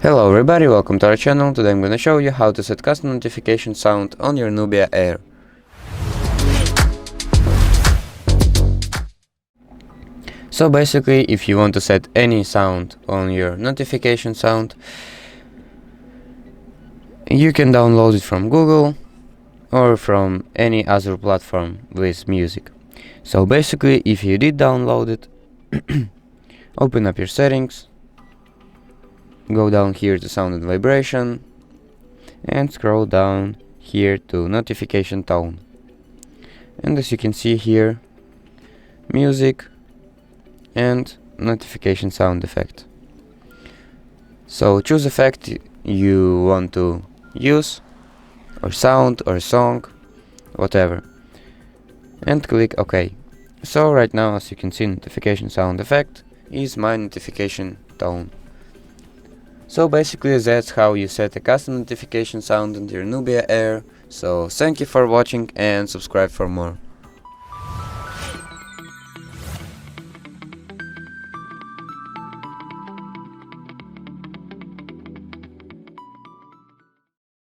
Hello everybody, welcome to our channel. Today I'm gonna show you how to set custom notification sound on your Nubia Air. So basically, if you want to set any sound on your notification sound, you can download it from Google or from any other platform with music. So basically, if you did download it, open up your settings, go down here to sound and vibration, and scroll down here to notification tone. And as you can see here, music and notification sound effect. So choose effect you want to use, or sound or song, whatever, and click OK. So right now, as you can see, notification sound effect is my notification tone. So basically that's how you set a custom notification sound into your Nubia Air. So thank you for watching and subscribe for more.